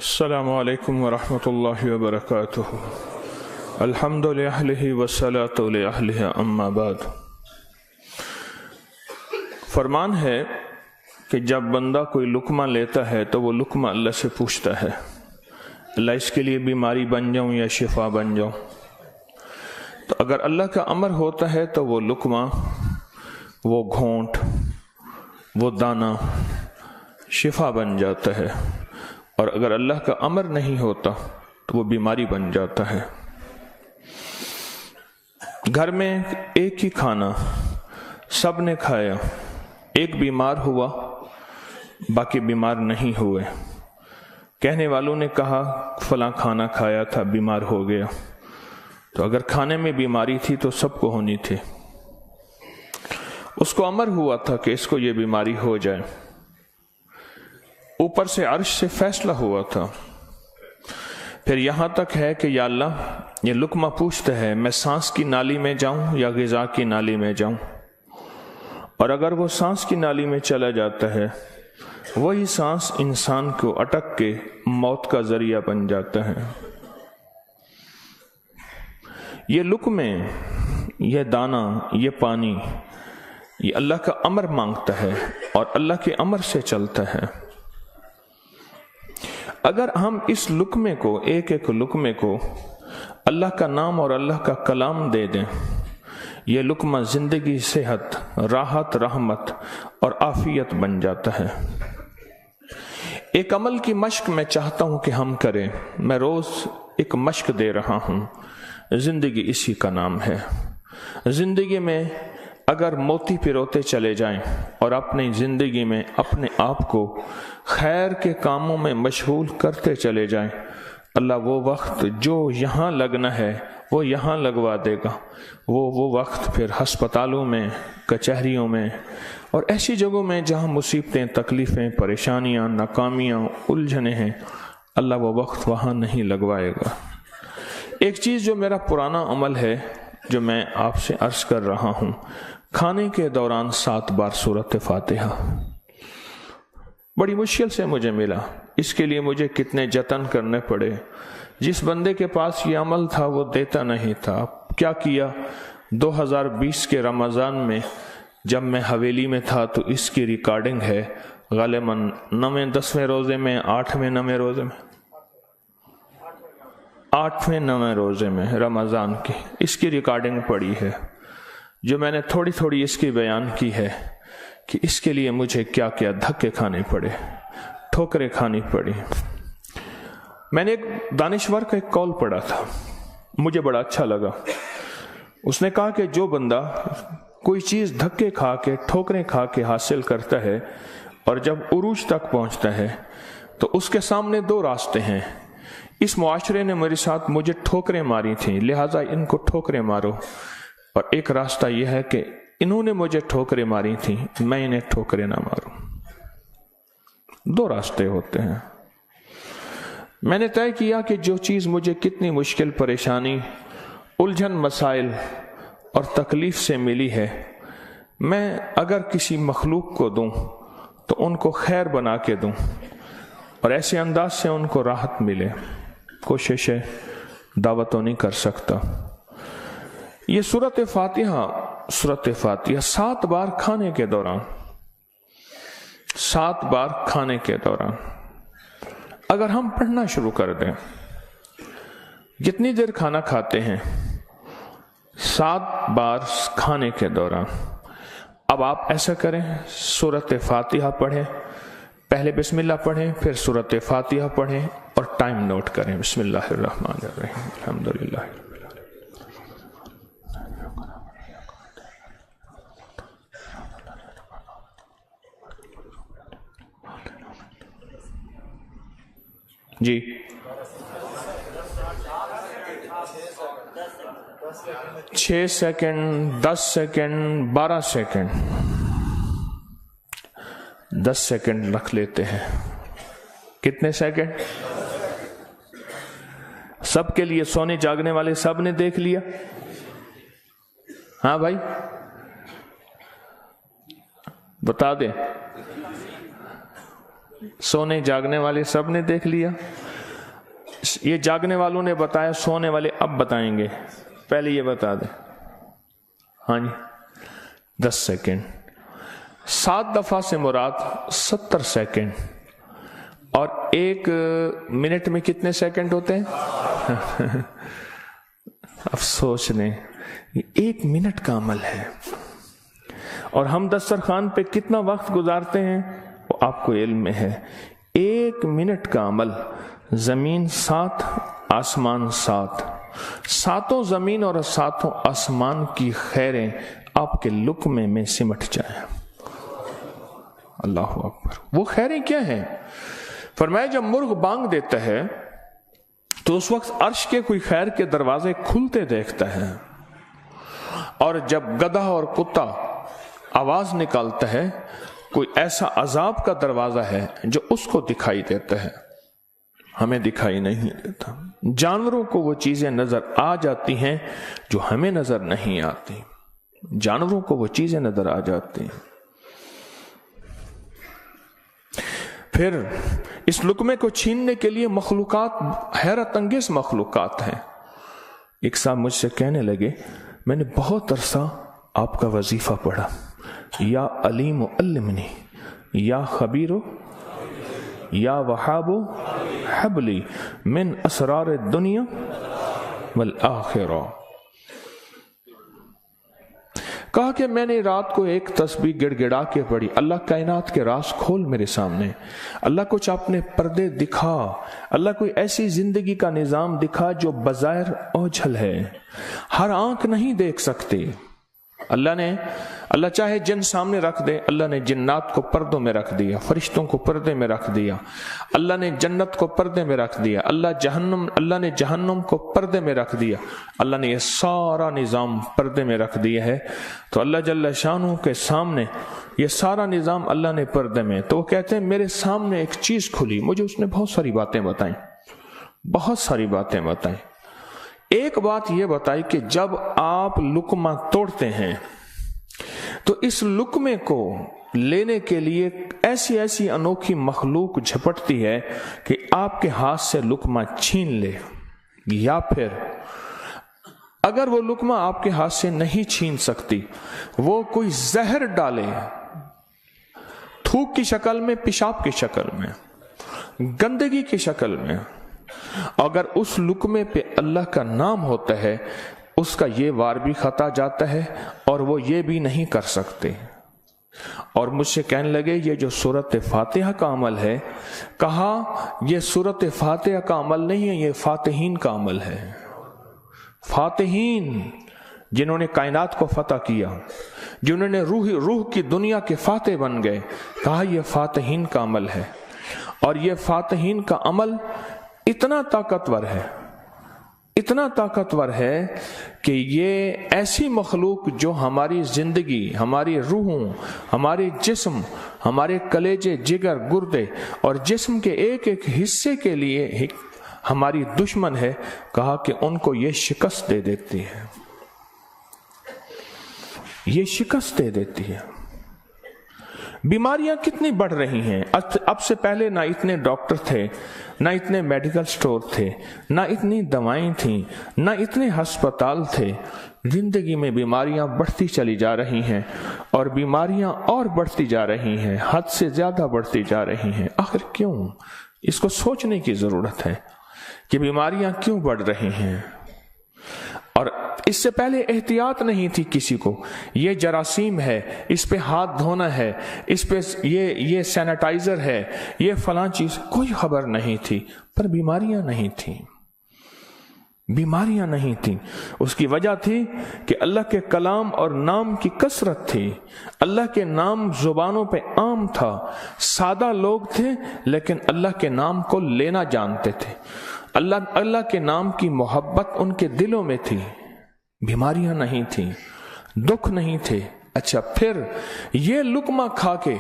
السلام علیکم ورحمۃ اللہ وبرکاتہ۔ الحمد للہ والصلاۃ لأہلہ اما بعد۔ فرمان ہے کہ جب بندہ کوئی لقمہ لیتا ہے تو وہ لقمہ اللہ سے پوچھتا ہے، اللہ اس کے لیے بیماری بن جاؤں یا شفا بن جاؤں؟ تو اگر اللہ کا امر ہوتا ہے تو وہ لقمہ، وہ گھونٹ، وہ دانہ شفا بن جاتا ہے، اور اگر اللہ کا امر نہیں ہوتا تو وہ بیماری بن جاتا ہے۔ گھر میں ایک ہی کھانا سب نے کھایا، ایک بیمار ہوا باقی بیمار نہیں ہوئے، کہنے والوں نے کہا فلاں کھانا کھایا تھا بیمار ہو گیا، تو اگر کھانے میں بیماری تھی تو سب کو ہونی تھی۔ اس کو امر ہوا تھا کہ اس کو یہ بیماری ہو جائے، اوپر سے عرش سے فیصلہ ہوا تھا۔ پھر یہاں تک ہے کہ یا اللہ یہ لقمہ پوچھتا ہے میں سانس کی نالی میں جاؤں یا غذا کی نالی میں جاؤں، اور اگر وہ سانس کی نالی میں چلا جاتا ہے وہی سانس انسان کو اٹک کے موت کا ذریعہ بن جاتا ہے۔ یہ لقمے، یہ دانہ، یہ پانی، یہ اللہ کا امر مانگتا ہے اور اللہ کے امر سے چلتا ہے۔ اگر ہم اس لقمے کو، ایک ایک لقمے کو اللہ کا نام اور اللہ کا کلام دے دیں، یہ لقمہ زندگی، صحت، راحت، رحمت اور عافیت بن جاتا ہے۔ ایک عمل کی مشق میں چاہتا ہوں کہ ہم کریں، میں روز ایک مشق دے رہا ہوں، زندگی اسی کا نام ہے۔ زندگی میں اگر موتی پروتے چلے جائیں اور اپنی زندگی میں اپنے آپ کو خیر کے کاموں میں مشغول کرتے چلے جائیں، اللہ وہ وقت جو یہاں لگنا ہے وہ یہاں لگوا دے گا۔ وہ وقت پھر ہسپتالوں میں، کچہریوں میں اور ایسی جگہوں میں جہاں مصیبتیں، تکلیفیں، پریشانیاں، ناکامیاں، الجھنیں ہیں، اللہ وہ وقت وہاں نہیں لگوائے گا۔ ایک چیز جو میرا پرانا عمل ہے، جو میں آپ سے عرض کر رہا ہوں، کھانے کے دوران 7 بار سورۃ فاتحہ، بڑی مشکل سے مجھے ملا، اس کے لیے مجھے کتنے جتن کرنے پڑے۔ جس بندے کے پاس یہ عمل تھا وہ دیتا نہیں تھا۔ کیا کیا؟ 2020 کے رمضان میں جب میں حویلی میں تھا تو اس کی ریکارڈنگ ہے، غالباً 9ویں 10ویں روزے میں، 8ویں 9ویں روزے میں، 8ویں 9ویں روزے میں رمضان کی اس کی ریکارڈنگ پڑی ہے، جو میں نے تھوڑی تھوڑی اس کی بیان کی ہے کہ اس کے لیے مجھے کیا کیا دھکے کھانے پڑے، ٹھوکریں کھانی پڑی۔ میں نے ایک دانشور کا ایک قول پڑھا تھا، مجھے بڑا اچھا لگا۔ اس نے کہا کہ جو بندہ کوئی چیز دھکے کھا کے، ٹھوکریں کھا کے حاصل کرتا ہے اور جب عروج تک پہنچتا ہے تو اس کے سامنے 2 راستے ہیں۔ اس معاشرے نے میرے ساتھ مجھے ٹھوکریں ماری تھیں، لہٰذا ان کو ٹھوکریں مارو، اور ایک راستہ یہ ہے کہ انہوں نے مجھے ٹھوکریں ماری تھیں، میں انہیں ٹھوکریں نہ ماروں۔ 2 راستے ہوتے ہیں۔ میں نے طے کیا کہ جو چیز مجھے کتنی مشکل، پریشانی، الجھن، مسائل اور تکلیف سے ملی ہے، میں اگر کسی مخلوق کو دوں تو ان کو خیر بنا کے دوں اور ایسے انداز سے ان کو راحت ملے۔ کوشش ہے، دعوت تو نہیں کر سکتا۔ یہ سورۃ فاتحہ 7 بار کھانے کے دوران، 7 بار کھانے کے دوران اگر ہم پڑھنا شروع کر دیں، جتنی دیر کھانا کھاتے ہیں 7 بار کھانے کے دوران، اب آپ ایسا کریں، سورۃ فاتحہ پڑھیں، پہلے بسم اللہ پڑھیں، پھر سورۃ فاتحہ پڑھیں اور ٹائم نوٹ کریں۔ بسم اللہ الرحمن الرحیم، الحمدللہ۔ جی 6 سیکنڈ، 10 سیکنڈ، 12 سیکنڈ، 10 سیکنڈ رکھ لیتے ہیں۔ کتنے سیکنڈ؟ سب کے لیے، سونے جاگنے والے سب نے دیکھ لیا؟ ہاں بھائی بتا دیں، سونے جاگنے والے سب نے دیکھ لیا؟ یہ جاگنے والوں نے بتایا، سونے والے اب بتائیں گے، پہلے یہ بتا دیں۔ ہاں جی 10 سیکنڈ، 7 دفعہ سے مراد 70 سیکنڈ، اور 1 منٹ میں کتنے سیکنڈ ہوتے ہیں؟ افسوس نے یہ 1 منٹ کا عمل ہے، اور ہم دسترخوان پہ کتنا وقت گزارتے ہیں وہ آپ کو علم میں ہے۔ 1 منٹ کا عمل، زمین 7 آسمان 7، 7 زمین اور 7 آسمان کی خیریں آپ کے لقمے میں سمٹ جائیں۔ اللہ اکبر۔ وہ خیریں کیا ہیں؟ فرمایا جب مرغ بانگ دیتا ہے تو اس وقت عرش کے کوئی خیر کے دروازے کھلتے دیکھتا ہے، اور جب گدھا اور کتا آواز نکالتا ہے کوئی ایسا عذاب کا دروازہ ہے جو اس کو دکھائی دیتا ہے، ہمیں دکھائی نہیں دیتا۔ جانوروں کو وہ چیزیں نظر آ جاتی ہیں جو ہمیں نظر نہیں آتی، جانوروں کو وہ چیزیں نظر آ جاتی ہیں۔ پھر اس لقمے کو چھیننے کے لیے مخلوقات، حیرت انگیز مخلوقات ہیں۔ ایک صاحب مجھ سے کہنے لگے میں نے بہت عرصہ آپ کا وظیفہ پڑھا، یا علیم علمنی، یا خبیر یا وہاب حبلی من اسرار الدنیا والآخرہ۔ کہا کہ میں نے رات کو ایک تسبیح گڑ گڑا کے پڑھی، اللہ کائنات کے راز کھول میرے سامنے، اللہ کچھ اپنے پردے دکھا، اللہ کوئی ایسی زندگی کا نظام دکھا جو بظاہر اوجھل ہے، ہر آنکھ نہیں دیکھ سکتی۔ اللہ چاہے جن سامنے رکھ دے، اللہ نے جنات کو پردوں میں رکھ دیا، فرشتوں کو پردے میں رکھ دیا، اللہ نے جنت کو پردے میں رکھ دیا، اللہ نے جہنم کو پردے میں رکھ دیا، اللہ نے یہ سارا نظام پردے میں رکھ دیا ہے۔ تو اللہ جل شانہ کے سامنے یہ سارا نظام اللہ نے پردے میں، تو وہ کہتے ہیں میرے سامنے ایک چیز کھلی، مجھے اس نے بہت ساری باتیں بتائیں، بہت ساری باتیں بتائیں۔ ایک بات یہ بتائی کہ جب آپ لقمہ توڑتے ہیں تو اس لقمے کو لینے کے لیے ایسی ایسی انوکھی مخلوق جھپٹتی ہے کہ آپ کے ہاتھ سے لقمہ چھین لے، یا پھر اگر وہ لقمہ آپ کے ہاتھ سے نہیں چھین سکتی، وہ کوئی زہر ڈالے، تھوک کی شکل میں، پیشاب کی شکل میں، گندگی کی شکل میں، اگر اس لقمے پہ اللہ کا نام ہوتا ہے اس کا یہ وار بھی خطا جاتا ہے اور وہ یہ بھی نہیں کر سکتے۔ اور مجھ سے کہنے لگے یہ جو سورۃ فاتحہ کا عمل ہے، کہا یہ سورۃ فاتحہ کا عمل نہیں ہے، یہ فاتحین کا عمل ہے۔ فاتحین جنہوں نے کائنات کو فتح کیا، جنہوں نے روح کی دنیا کے فاتح بن گئے، کہا یہ فاتحین کا عمل ہے۔ اور یہ فاتحین کا عمل اتنا طاقتور ہے، اتنا طاقتور ہے کہ یہ ایسی مخلوق جو ہماری زندگی، ہماری روحوں، ہمارے جسم، ہمارے کلیجے، جگر، گردے اور جسم کے ایک ایک حصے کے لیے ہماری دشمن ہے، کہا کہ ان کو یہ شکست دے دیتی ہے، یہ شکست دے دیتی ہے۔ بیماریاں کتنی بڑھ رہی ہیں، اب سے پہلے نہ اتنے ڈاکٹر تھے، نہ اتنے میڈیکل سٹور تھے، نہ اتنی دوائیں تھیں، نہ اتنے ہسپتال تھے۔ زندگی میں بیماریاں بڑھتی چلی جا رہی ہیں، اور بیماریاں اور بڑھتی جا رہی ہیں، حد سے زیادہ بڑھتی جا رہی ہیں۔ آخر کیوں؟ اس کو سوچنے کی ضرورت ہے کہ بیماریاں کیوں بڑھ رہی ہیں۔ اور اس سے پہلے احتیاط نہیں تھی کسی کو، یہ جراثیم ہے، اس پہ ہاتھ دھونا ہے، اس پہ یہ سینیٹائزر ہے، یہ فلاں چیز، کوئی خبر نہیں تھی، پر بیماریاں نہیں تھیں، بیماریاں نہیں تھیں۔ اس کی وجہ تھی کہ اللہ کے کلام اور نام کی کثرت تھی، اللہ کے نام زبانوں پہ عام تھا، سادہ لوگ تھے لیکن اللہ کے نام کو لینا جانتے تھے، اللہ کے نام کی محبت ان کے دلوں میں تھی، بیماریاں نہیں تھیں، دکھ نہیں تھے۔ اچھا، پھر یہ لقمہ کھا کے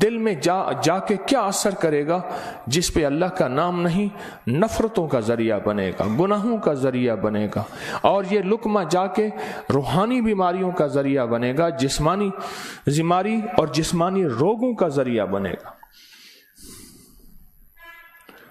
دل میں جا کے کیا اثر کرے گا؟ جس پہ اللہ کا نام نہیں، نفرتوں کا ذریعہ بنے گا، گناہوں کا ذریعہ بنے گا، اور یہ لقمہ جا کے روحانی بیماریوں کا ذریعہ بنے گا، جسمانی بیماری اور جسمانی روگوں کا ذریعہ بنے گا۔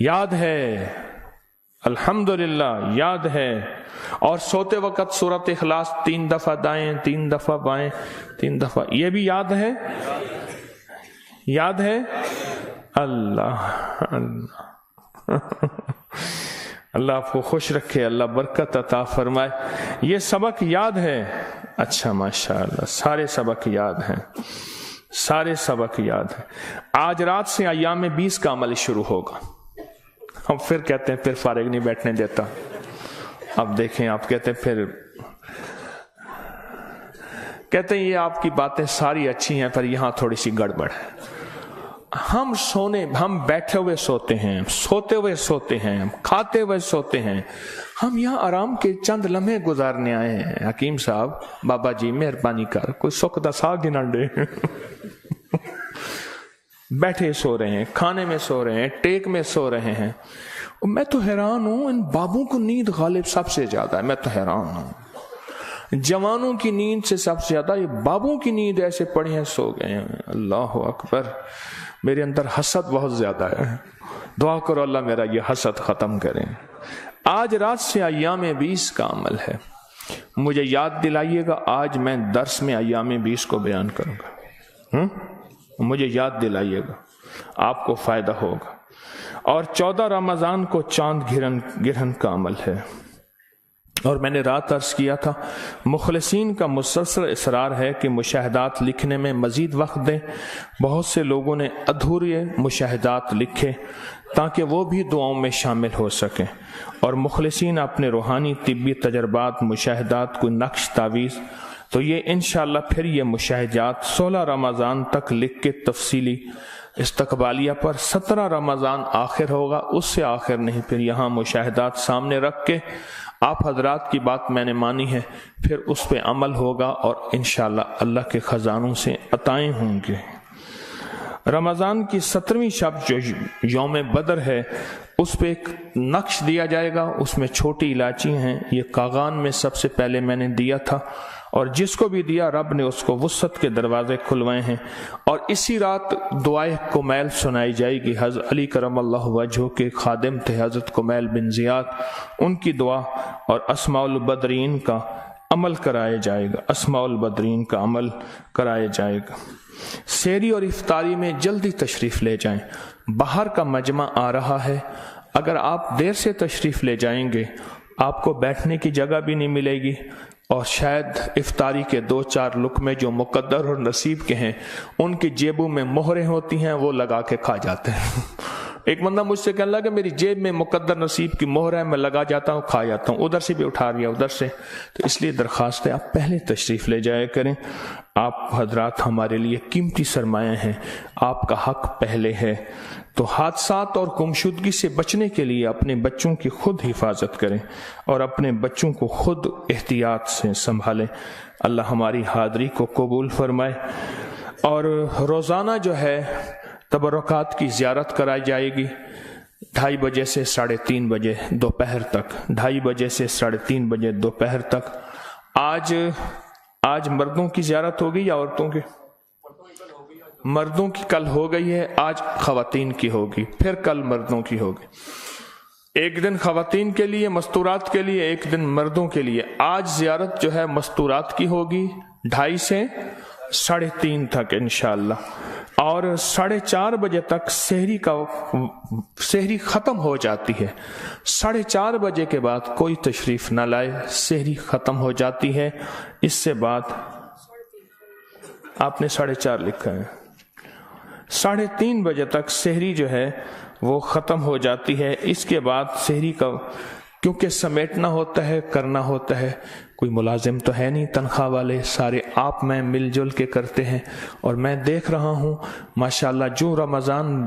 یاد ہے، الحمدللہ یاد ہے. اور سوتے وقت سورۃ اخلاص 3 دفعہ دائیں 3 دفعہ بائیں 3 دفعہ، یہ بھی یاد ہے؟ یاد ہے؟ اللہ اللہ آپ کو خوش رکھے، اللہ برکت عطا فرمائے. یہ سبق یاد ہے؟ اچھا ماشاءاللہ، سارے سبق یاد ہیں، سارے سبق یاد ہیں. آج رات سے ایام 20 کا عمل شروع ہوگا. ہم پھر کہتے ہیں پھر فارغ نہیں بیٹھنے دیتا. اب دیکھیں، آپ کہتے ہیں پھر کہتے ہیں یہ آپ کی باتیں ساری اچھی ہیں پر یہاں تھوڑی سی گڑبڑ ہے. ہم بیٹھے ہوئے سوتے ہیں، سوتے ہوئے سوتے ہیں، کھاتے ہوئے سوتے ہیں. ہم یہاں آرام کے چند لمحے گزارنے آئے ہیں. حکیم صاحب، بابا جی مہربانی کر کوئی سکھ دا ساگ ہی نہ دے. بیٹھے سو رہے ہیں، کھانے میں سو رہے ہیں، ٹیک میں سو رہے ہیں. میں تو حیران ہوں، ان بابوں کو نیند غالب سب سے زیادہ ہے. میں تو حیران ہوں، جوانوں کی نیند سے سب سے زیادہ یہ بابوں کی نیند ایسے پڑے ہیں، سو گئے ہیں. اللہ اکبر. میرے اندر حسد بہت زیادہ ہے. دعا کرو اللہ میرا یہ حسد ختم کریں. آج رات سے ایام 20 کا عمل ہے. مجھے یاد دلائیے گا، آج میں درس میں ایام 20 کو بیان کروں گا. مجھے یاد دلائیے گا، آپ کو فائدہ ہوگا. اور 14 رمضان کو چاند گرہن کا عمل ہے. اور میں نے رات عرض کیا تھا، مخلصین کا مسلسل اصرار ہے کہ مشاہدات لکھنے میں مزید وقت دیں. بہت سے لوگوں نے ادھورے مشاہدات لکھے تاکہ وہ بھی دعاؤں میں شامل ہو سکیں. اور مخلصین اپنے روحانی طبی تجربات، مشاہدات کو نقش تعویذ، تو یہ انشاءاللہ پھر یہ مشاہدات 16 رمضان تک لکھ کے تفصیلی استقبالیہ پر 17 رمضان آخر ہوگا، اس سے آخر نہیں، پھر یہاں مشاہدات سامنے رکھ کے آپ حضرات کی بات میں نے مانی ہے، پھر اس پہ عمل ہوگا اور انشاءاللہ اللہ کے خزانوں سے عطائیں ہوں گے. رمضان کی 17ویں شب جو یوم بدر ہے، اس پہ ایک نقش دیا جائے گا. اس میں چھوٹی الائچی ہیں، یہ کاغان میں سب سے پہلے میں نے دیا تھا، اور جس کو بھی دیا رب نے اس کو وسعت کے دروازے کھلوائے ہیں. اور اسی رات دعائے کمیل سنائی جائے گی. حضرت علی کرم اللہ وجہہ کے خادم تھے حضرت کمیل بن زیاد، ان کی دعا اور اسماء البدرین کا عمل کرایا جائے گا. اسماء البدرین کا عمل کرایا جائے گا. سحری اور افطاری میں جلدی تشریف لے جائیں. باہر کا مجمع آ رہا ہے، اگر آپ دیر سے تشریف لے جائیں گے آپ کو بیٹھنے کی جگہ بھی نہیں ملے گی، اور شاید افطاری کے 2-4 لقمے جو مقدر اور نصیب کے ہیں ان کی جیبوں میں مہریں ہوتی ہیں، وہ لگا کے کھا جاتے ہیں. ایک بندہ مجھ سے کہنے لگا کہ میری جیب میں مقدر نصیب کی مہر ہے، میں لگا جاتا ہوں، کھا جاتا ہوں، ادھر سے بھی اٹھا لیا ادھر سے. تو اس لیے درخواست ہے آپ پہلے تشریف لے جایا کریں. آپ حضرات ہمارے لیے قیمتی سرمایہ ہیں، آپ کا حق پہلے ہے. تو حادثات اور گمشدگی سے بچنے کے لیے اپنے بچوں کی خود حفاظت کریں اور اپنے بچوں کو خود احتیاط سے سنبھالیں. اللہ ہماری حاضری کو قبول فرمائے. اور روزانہ جو ہے تبرکات کی زیارت کرائی جائے گی 2:30 بجے سے 3:30 بجے دوپہر تک. 2:30 بجے سے 3:30 بجے دوپہر تک. آج مردوں کی زیارت ہوگی یا عورتوں کی؟ مردوں کی کل ہو گئی ہے، آج خواتین کی ہوگی، پھر کل مردوں کی ہوگی. ایک دن خواتین کے لیے مستورات کے لیے، ایک دن مردوں کے لیے. آج زیارت جو ہے مستورات کی ہوگی 2:30 سے 3:30 تک انشاءاللہ. اور 4:30 بجے تک سحری ختم ہو جاتی ہے. 4:30 بجے کے بعد کوئی تشریف نہ لائے، سحری ختم ہو جاتی ہے. اس سے بعد آپ نے 4:30 لکھا ہے، 3:30 بجے تک سحری جو ہے وہ ختم ہو جاتی ہے. اس کے بعد سحری کا کیونکہ سمیٹنا ہوتا ہے، کرنا ہوتا ہے، کوئی ملازم تو ہے نہیں تنخواہ والے، سارے آپ میں مل جل کے کرتے ہیں. اور میں دیکھ رہا ہوں ماشاءاللہ جو رمضان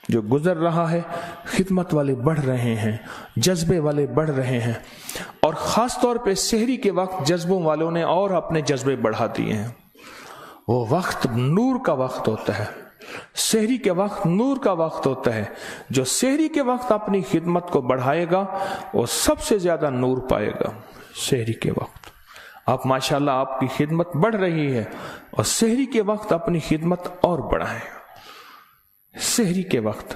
جو گزر رہا ہے، خدمت والے بڑھ رہے ہیں، جذبے والے بڑھ رہے ہیں. اور خاص طور پہ سحری کے وقت جذبوں والوں نے اور اپنے جذبے بڑھا دیے ہیں. وہ وقت نور کا وقت ہوتا ہے، سحری کے وقت نور کا وقت ہوتا ہے. جو سحری کے وقت اپنی خدمت کو بڑھائے گا وہ سب سے زیادہ نور پائے گا. سحری کے وقت آپ ماشاءاللہ آپ کی خدمت بڑھ رہی ہے، اور سحری کے وقت اپنی خدمت اور بڑھائیں. سحری کے وقت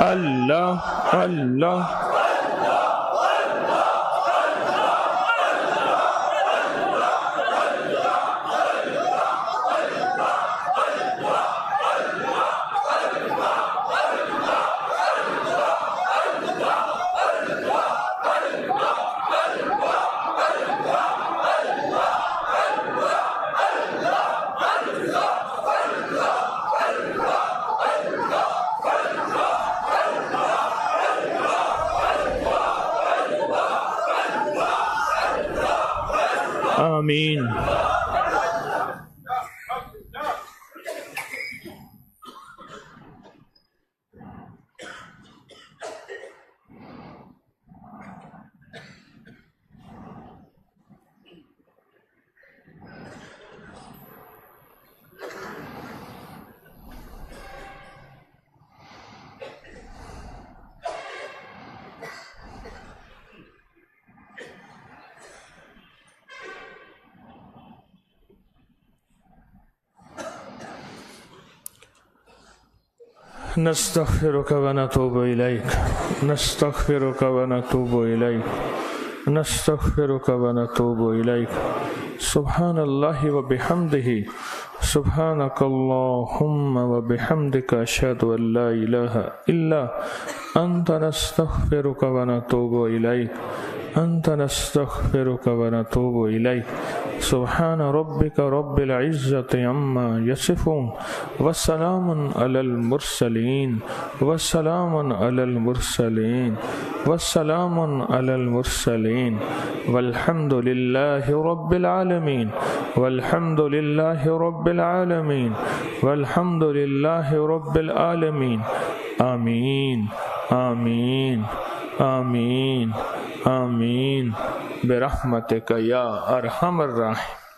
اللہ اللہ آمین۔ نستغفرك ونتوب إليك نستغفرك ونتوب إليك نستغفرك ونتوب إليك سبحان الله وبحمده سبحانك اللهم وبحمدك أشهد أن لا إله إلا أنت نستغفرك ونتوب إليك أنت نستغفرك ونتوب إليك سبحان ربك رب العزة عما يصفون وسلام على المرسلين وسلام على المرسلين وسلام على المرسلين والحمد لله رب العالمين والحمد لله رب العالمين والحمد لله رب العالمين آمين آمين آمين آمين برحمتك يا أرحم الراحمين۔